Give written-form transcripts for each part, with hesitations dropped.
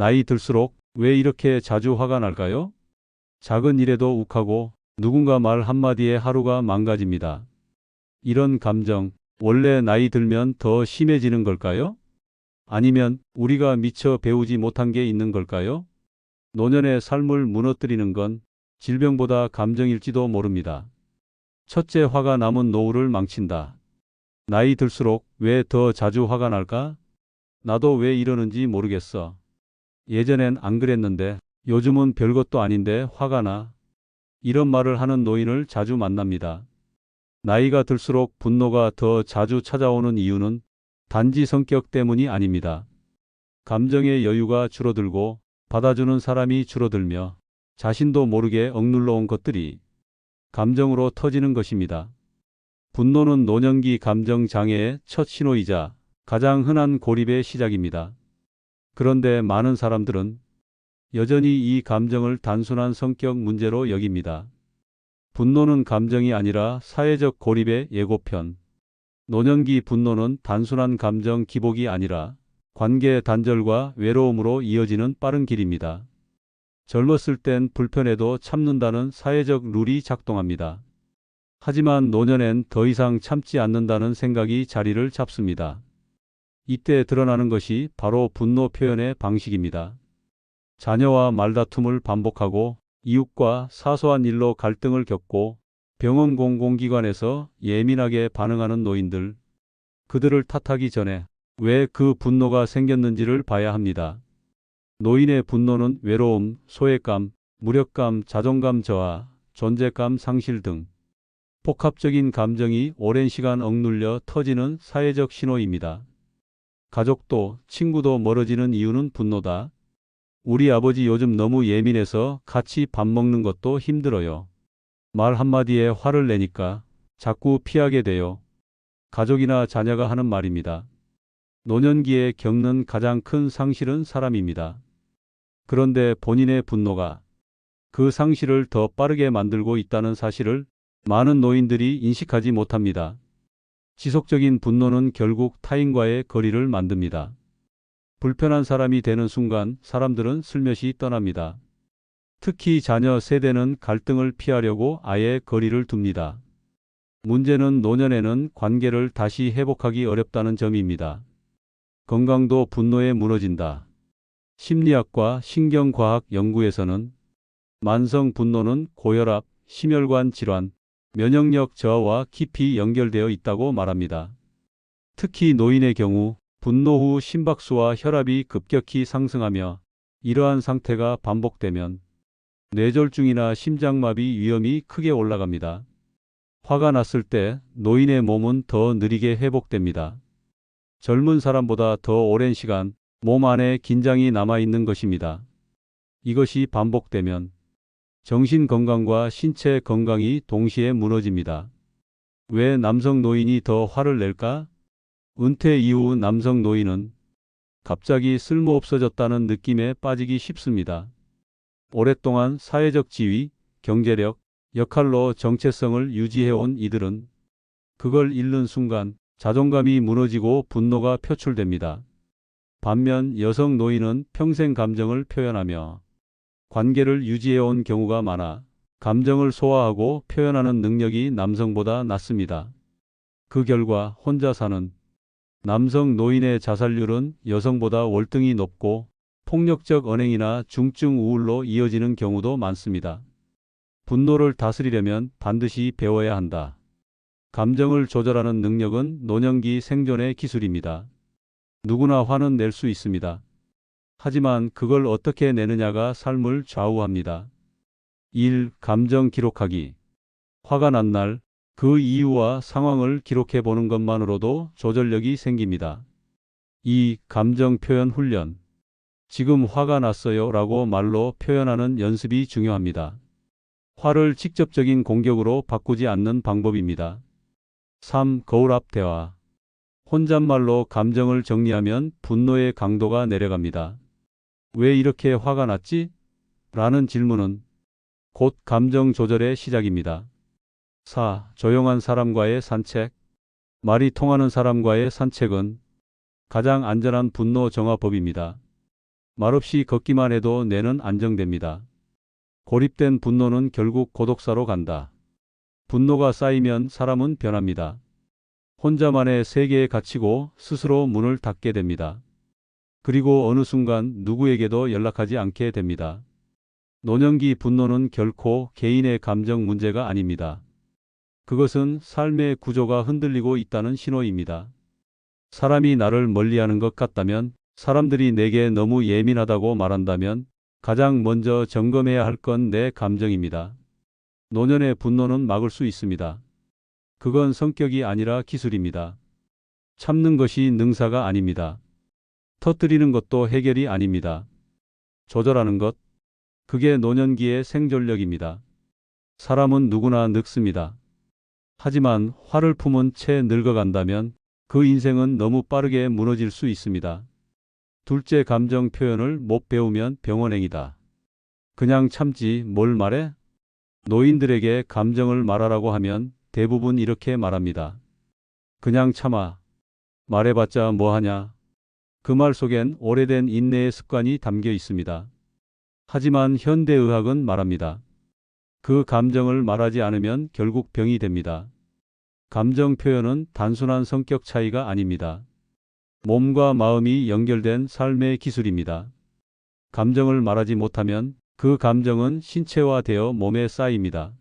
나이 들수록 왜 이렇게 자주 화가 날까요? 작은 일에도 욱하고 누군가 말 한마디에 하루가 망가집니다. 이런 감정, 원래 나이 들면 더 심해지는 걸까요? 아니면 우리가 미처 배우지 못한 게 있는 걸까요? 노년의 삶을 무너뜨리는 건 질병보다 감정일지도 모릅니다. 첫째, 화가 남은 노후를 망친다. 나이 들수록 왜 더 자주 화가 날까? 나도 왜 이러는지 모르겠어. 예전엔 안 그랬는데 요즘은 별것도 아닌데 화가 나. 이런 말을 하는 노인을 자주 만납니다. 나이가 들수록 분노가 더 자주 찾아오는 이유는 단지 성격 때문이 아닙니다. 감정의 여유가 줄어들고 받아주는 사람이 줄어들며 자신도 모르게 억눌러 온 것들이 감정으로 터지는 것입니다. 분노는 노년기 감정 장애의 첫 신호이자 가장 흔한 고립의 시작입니다. 그런데 많은 사람들은 여전히 이 감정을 단순한 성격 문제로 여깁니다. 분노는 감정이 아니라 사회적 고립의 예고편. 노년기 분노는 단순한 감정 기복이 아니라 관계 단절과 외로움으로 이어지는 빠른 길입니다. 젊었을 땐 불편해도 참는다는 사회적 룰이 작동합니다. 하지만 노년엔 더 이상 참지 않는다는 생각이 자리를 잡습니다. 이때 드러나는 것이 바로 분노 표현의 방식입니다. 자녀와 말다툼을 반복하고 이웃과 사소한 일로 갈등을 겪고 병원 공공기관에서 예민하게 반응하는 노인들. 그들을 탓하기 전에 왜 그 분노가 생겼는지를 봐야 합니다. 노인의 분노는 외로움, 소외감, 무력감, 자존감 저하, 존재감 상실 등 복합적인 감정이 오랜 시간 억눌려 터지는 사회적 신호입니다. 가족도 친구도 멀어지는 이유는 분노다. 우리 아버지 요즘 너무 예민해서 같이 밥 먹는 것도 힘들어요. 말 한마디에 화를 내니까 자꾸 피하게 돼요. 가족이나 자녀가 하는 말입니다. 노년기에 겪는 가장 큰 상실은 사람입니다. 그런데 본인의 분노가 그 상실을 더 빠르게 만들고 있다는 사실을 많은 노인들이 인식하지 못합니다. 지속적인 분노는 결국 타인과의 거리를 만듭니다. 불편한 사람이 되는 순간 사람들은 슬며시 떠납니다. 특히 자녀 세대는 갈등을 피하려고 아예 거리를 둡니다. 문제는 노년에는 관계를 다시 회복하기 어렵다는 점입니다. 건강도 분노에 무너진다. 심리학과 신경과학 연구에서는 만성 분노는 고혈압, 심혈관 질환, 면역력 저하와 깊이 연결되어 있다고 말합니다. 특히 노인의 경우 분노 후 심박수와 혈압이 급격히 상승하며 이러한 상태가 반복되면 뇌졸중이나 심장마비 위험이 크게 올라갑니다. 화가 났을 때 노인의 몸은 더 느리게 회복됩니다. 젊은 사람보다 더 오랜 시간 몸 안에 긴장이 남아있는 것입니다. 이것이 반복되면 정신 건강과 신체 건강이 동시에 무너집니다. 왜 남성 노인이 더 화를 낼까? 은퇴 이후 남성 노인은 갑자기 쓸모없어졌다는 느낌에 빠지기 쉽습니다. 오랫동안 사회적 지위, 경제력, 역할로 정체성을 유지해온 이들은 그걸 잃는 순간 자존감이 무너지고 분노가 표출됩니다. 반면 여성 노인은 평생 감정을 표현하며 관계를 유지해온 경우가 많아 감정을 소화하고 표현하는 능력이 남성보다 낮습니다. 그 결과 혼자 사는 남성 노인의 자살률은 여성보다 월등히 높고 폭력적 언행이나 중증 우울로 이어지는 경우도 많습니다. 분노를 다스리려면 반드시 배워야 한다. 감정을 조절하는 능력은 노년기 생존의 기술입니다. 누구나 화는 낼 수 있습니다. 하지만 그걸 어떻게 내느냐가 삶을 좌우합니다. 1. 감정 기록하기. 화가 난 날, 그 이유와 상황을 기록해 보는 것만으로도 조절력이 생깁니다. 2. 감정 표현 훈련. 지금 화가 났어요 라고 말로 표현하는 연습이 중요합니다. 화를 직접적인 공격으로 바꾸지 않는 방법입니다. 3. 거울 앞 대화. 혼잣말로 감정을 정리하면 분노의 강도가 내려갑니다. 왜 이렇게 화가 났지? 라는 질문은 곧 감정 조절의 시작입니다. 4. 조용한 사람과의 산책. 말이 통하는 사람과의 산책은 가장 안전한 분노 정화법입니다. 말없이 걷기만 해도 뇌는 안정됩니다. 고립된 분노는 결국 고독사로 간다. 분노가 쌓이면 사람은 변합니다. 혼자만의 세계에 갇히고 스스로 문을 닫게 됩니다. 그리고 어느 순간 누구에게도 연락하지 않게 됩니다. 노년기 분노는 결코 개인의 감정 문제가 아닙니다. 그것은 삶의 구조가 흔들리고 있다는 신호입니다. 사람이 나를 멀리하는 것 같다면, 사람들이 내게 너무 예민하다고 말한다면 가장 먼저 점검해야 할 건 내 감정입니다. 노년의 분노는 막을 수 있습니다. 그건 성격이 아니라 기술입니다. 참는 것이 능사가 아닙니다. 터뜨리는 것도 해결이 아닙니다. 조절하는 것, 그게 노년기의 생존력입니다. 사람은 누구나 늙습니다. 하지만 화를 품은 채 늙어간다면 그 인생은 너무 빠르게 무너질 수 있습니다. 둘째, 감정 표현을 못 배우면 병원행위다. 그냥 참지 뭘 말해? 노인들에게 감정을 말하라고 하면 대부분 이렇게 말합니다. 그냥 참아. 말해봤자 뭐하냐. 그 말 속엔 오래된 인내의 습관이 담겨 있습니다. 하지만 현대의학은 말합니다. 그 감정을 말하지 않으면 결국 병이 됩니다. 감정 표현은 단순한 성격 차이가 아닙니다. 몸과 마음이 연결된 삶의 기술입니다. 감정을 말하지 못하면 그 감정은 신체화되어 몸에 쌓입니다.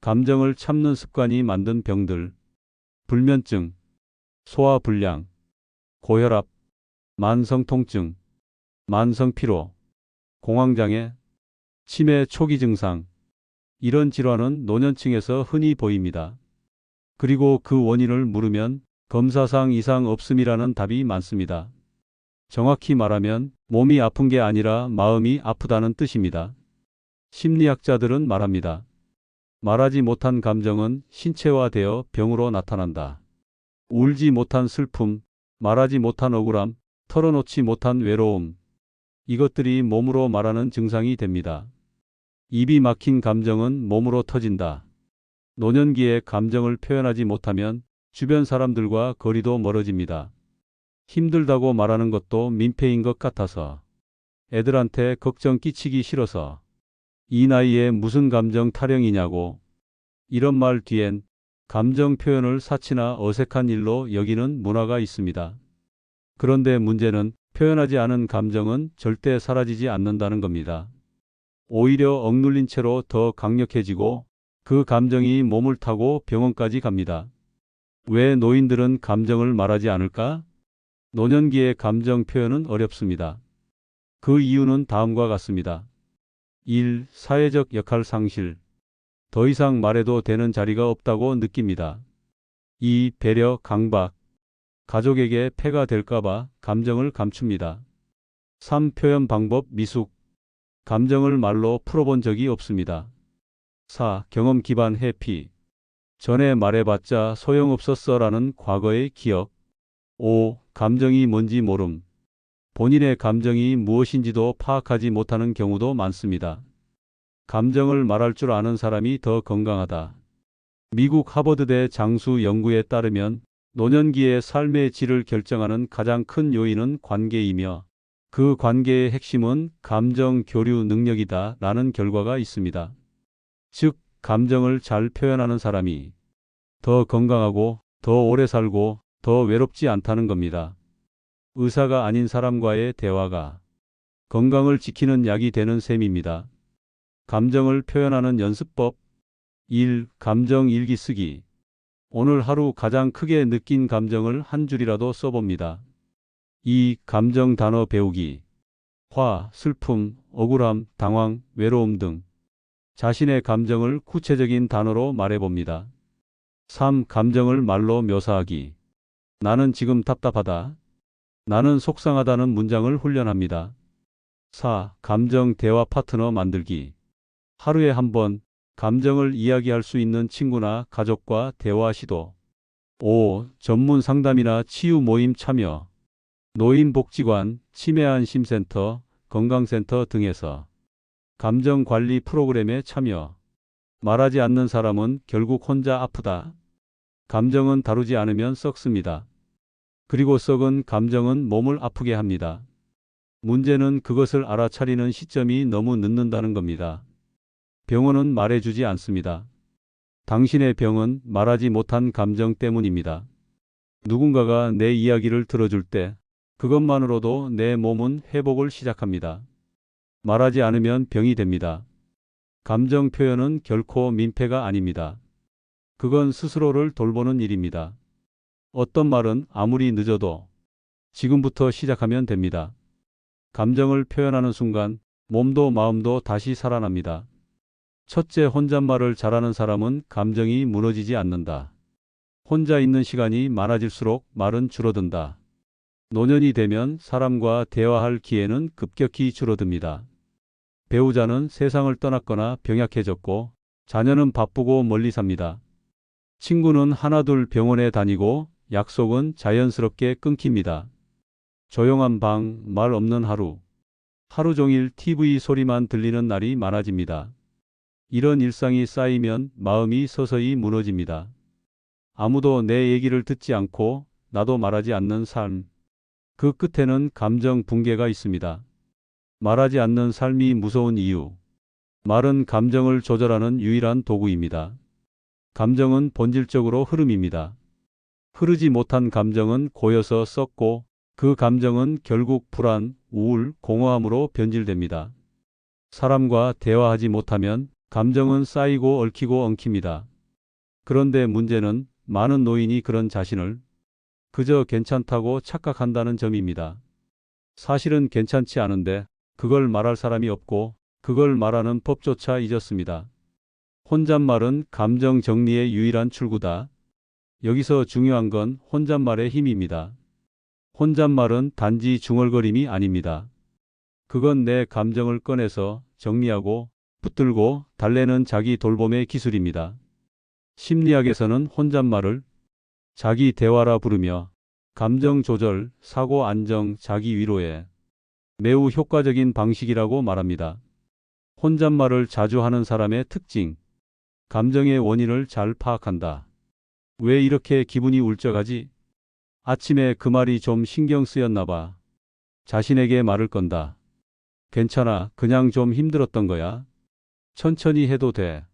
감정을 참는 습관이 만든 병들, 불면증, 소화불량, 고혈압, 만성통증, 만성피로, 공황장애, 치매 초기 증상, 이런 질환은 노년층에서 흔히 보입니다. 그리고 그 원인을 물으면 검사상 이상 없음이라는 답이 많습니다. 정확히 말하면 몸이 아픈 게 아니라 마음이 아프다는 뜻입니다. 심리학자들은 말합니다. 말하지 못한 감정은 신체화되어 병으로 나타난다. 울지 못한 슬픔, 말하지 못한 억울함, 털어놓지 못한 외로움, 이것들이 몸으로 말하는 증상이 됩니다. 입이 막힌 감정은 몸으로 터진다. 노년기에 감정을 표현하지 못하면 주변 사람들과 거리도 멀어집니다. 힘들다고 말하는 것도 민폐인 것 같아서, 애들한테 걱정 끼치기 싫어서, 이 나이에 무슨 감정 타령이냐고, 이런 말 뒤엔 감정 표현을 사치나 어색한 일로 여기는 문화가 있습니다. 그런데 문제는 표현하지 않은 감정은 절대 사라지지 않는다는 겁니다. 오히려 억눌린 채로 더 강력해지고 그 감정이 몸을 타고 병원까지 갑니다. 왜 노인들은 감정을 말하지 않을까? 노년기의 감정 표현은 어렵습니다. 그 이유는 다음과 같습니다. 1. 사회적 역할 상실. 더 이상 말해도 되는 자리가 없다고 느낍니다. 2. 배려 강박. 가족에게 폐가 될까봐 감정을 감춥니다. 3. 표현 방법 미숙. 감정을 말로 풀어본 적이 없습니다. 4. 경험 기반 회피. 전에 말해봤자 소용없었어라는 과거의 기억. 5. 감정이 뭔지 모름. 본인의 감정이 무엇인지도 파악하지 못하는 경우도 많습니다. 감정을 말할 줄 아는 사람이 더 건강하다. 미국 하버드대 장수 연구에 따르면 노년기의 삶의 질을 결정하는 가장 큰 요인은 관계이며 그 관계의 핵심은 감정 교류 능력이다 라는 결과가 있습니다. 즉, 감정을 잘 표현하는 사람이 더 건강하고 더 오래 살고 더 외롭지 않다는 겁니다. 의사가 아닌 사람과의 대화가 건강을 지키는 약이 되는 셈입니다. 감정을 표현하는 연습법. 1. 감정 일기 쓰기. 오늘 하루 가장 크게 느낀 감정을 한 줄이라도 써봅니다. 2. 감정 단어 배우기. 화, 슬픔, 억울함, 당황, 외로움 등 자신의 감정을 구체적인 단어로 말해봅니다. 3. 감정을 말로 묘사하기. 나는 지금 답답하다. 나는 속상하다는 문장을 훈련합니다. 4. 감정 대화 파트너 만들기. 하루에 한 번 감정을 이야기할 수 있는 친구나 가족과 대화 시도. 5. 전문 상담이나 치유 모임 참여. 노인복지관, 치매안심센터, 건강센터 등에서 감정관리 프로그램에 참여. 말하지 않는 사람은 결국 혼자 아프다. 감정은 다루지 않으면 썩습니다. 그리고 썩은 감정은 몸을 아프게 합니다. 문제는 그것을 알아차리는 시점이 너무 늦는다는 겁니다. 병원은 말해주지 않습니다. 당신의 병은 말하지 못한 감정 때문입니다. 누군가가 내 이야기를 들어줄 때 그것만으로도 내 몸은 회복을 시작합니다. 말하지 않으면 병이 됩니다. 감정 표현은 결코 민폐가 아닙니다. 그건 스스로를 돌보는 일입니다. 어떤 말은 아무리 늦어도 지금부터 시작하면 됩니다. 감정을 표현하는 순간 몸도 마음도 다시 살아납니다. 첫째, 혼잣말을 잘하는 사람은 감정이 무너지지 않는다. 혼자 있는 시간이 많아질수록 말은 줄어든다. 노년이 되면 사람과 대화할 기회는 급격히 줄어듭니다. 배우자는 세상을 떠났거나 병약해졌고 자녀는 바쁘고 멀리 삽니다. 친구는 하나둘 병원에 다니고 약속은 자연스럽게 끊깁니다. 조용한 방, 말 없는 하루. 하루 종일 TV 소리만 들리는 날이 많아집니다. 이런 일상이 쌓이면 마음이 서서히 무너집니다. 아무도 내 얘기를 듣지 않고 나도 말하지 않는 삶. 그 끝에는 감정 붕괴가 있습니다. 말하지 않는 삶이 무서운 이유. 말은 감정을 조절하는 유일한 도구입니다. 감정은 본질적으로 흐름입니다. 흐르지 못한 감정은 고여서 썩고 그 감정은 결국 불안, 우울, 공허함으로 변질됩니다. 사람과 대화하지 못하면 감정은 쌓이고 얽히고 엉킵니다. 그런데 문제는 많은 노인이 그런 자신을 그저 괜찮다고 착각한다는 점입니다. 사실은 괜찮지 않은데 그걸 말할 사람이 없고 그걸 말하는 법조차 잊었습니다. 혼잣말은 감정 정리의 유일한 출구다. 여기서 중요한 건 혼잣말의 힘입니다. 혼잣말은 단지 중얼거림이 아닙니다. 그건 내 감정을 꺼내서 정리하고 붙들고 달래는 자기 돌봄의 기술입니다. 심리학에서는 혼잣말을 자기 대화라 부르며 감정 조절, 사고 안정, 자기 위로에 매우 효과적인 방식이라고 말합니다. 혼잣말을 자주 하는 사람의 특징. 감정의 원인을 잘 파악한다. 왜 이렇게 기분이 울적하지? 아침에 그 말이 좀 신경 쓰였나 봐. 자신에게 말을 건다. 괜찮아, 그냥 좀 힘들었던 거야. 천천히 해도 돼.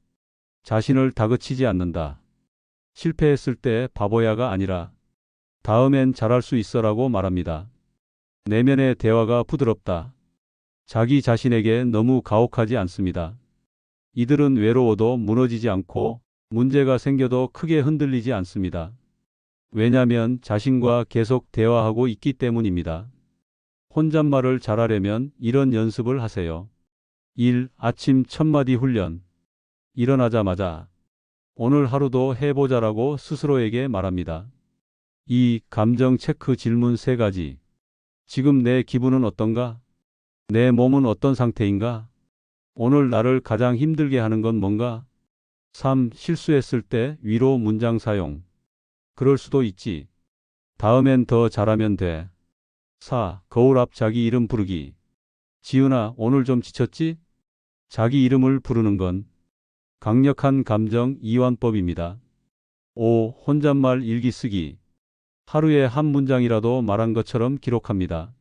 자신을 다그치지 않는다. 실패했을 때 바보야가 아니라 다음엔 잘할 수 있어라고 말합니다. 내면의 대화가 부드럽다. 자기 자신에게 너무 가혹하지 않습니다. 이들은 외로워도 무너지지 않고 문제가 생겨도 크게 흔들리지 않습니다. 왜냐하면 자신과 계속 대화하고 있기 때문입니다. 혼잣말을 잘하려면 이런 연습을 하세요. 1. 아침 첫마디 훈련. 일어나자마자 오늘 하루도 해보자라고 스스로에게 말합니다. 2. 감정 체크 질문 3가지. 지금 내 기분은 어떤가? 내 몸은 어떤 상태인가? 오늘 나를 가장 힘들게 하는 건 뭔가? 3. 실수했을 때 위로 문장 사용. 그럴 수도 있지. 다음엔 더 잘하면 돼. 4. 거울 앞 자기 이름 부르기. 지은아, 오늘 좀 지쳤지? 자기 이름을 부르는 건 강력한 감정 이완법입니다. 5. 혼잣말 일기 쓰기. 하루에 한 문장이라도 말한 것처럼 기록합니다.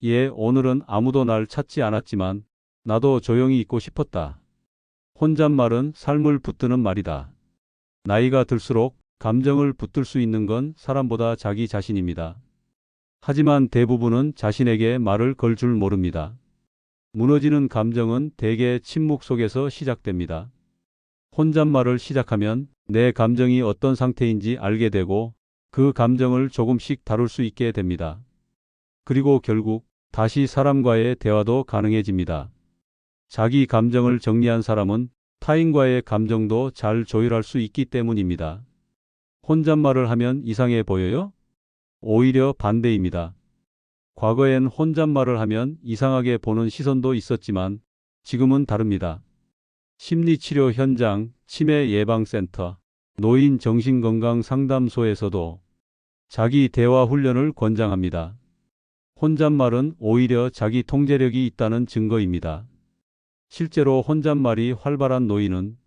예, 오늘은 아무도 날 찾지 않았지만 나도 조용히 있고 싶었다. 혼잣말은 삶을 붙드는 말이다. 나이가 들수록 감정을 붙들 수 있는 건 사람보다 자기 자신입니다. 하지만 대부분은 자신에게 말을 걸 줄 모릅니다. 무너지는 감정은 대개 침묵 속에서 시작됩니다. 혼잣말을 시작하면 내 감정이 어떤 상태인지 알게 되고 그 감정을 조금씩 다룰 수 있게 됩니다. 그리고 결국 다시 사람과의 대화도 가능해집니다. 자기 감정을 정리한 사람은 타인과의 감정도 잘 조율할 수 있기 때문입니다. 혼잣말을 하면 이상해 보여요? 오히려 반대입니다. 과거엔 혼잣말을 하면 이상하게 보는 시선도 있었지만 지금은 다릅니다. 심리치료 현장, 치매 예방센터, 노인 정신건강상담소에서도 자기 대화 훈련을 권장합니다. 혼잣말은 오히려 자기 통제력이 있다는 증거입니다. 실제로 혼잣말이 활발한 노인은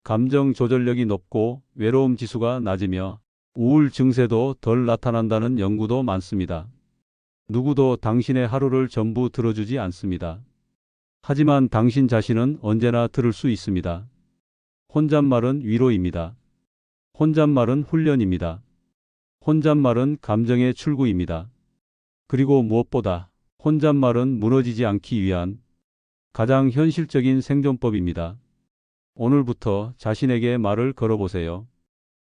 감정 조절력이 높고 외로움 지수가 낮으며 우울 증세도 덜 나타난다는 연구도 많습니다. 누구도 당신의 하루를 전부 들어주지 않습니다. 하지만 당신 자신은 언제나 들을 수 있습니다. 혼잣말은 위로입니다. 혼잣말은 훈련입니다. 혼잣말은 감정의 출구입니다. 그리고 무엇보다 혼잣말은 무너지지 않기 위한 가장 현실적인 생존법입니다. 오늘부터 자신에게 말을 걸어보세요.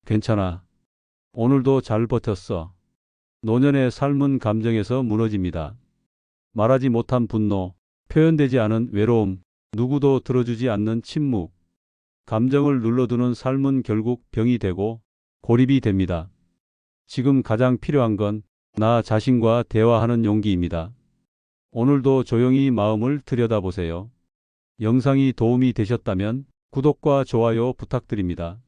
괜찮아. 오늘도 잘 버텼어. 노년의 삶은 감정에서 무너집니다. 말하지 못한 분노, 표현되지 않은 외로움, 누구도 들어주지 않는 침묵. 감정을 눌러두는 삶은 결국 병이 되고 고립이 됩니다. 지금 가장 필요한 건 나 자신과 대화하는 용기입니다. 오늘도 조용히 마음을 들여다보세요. 영상이 도움이 되셨다면 구독과 좋아요 부탁드립니다.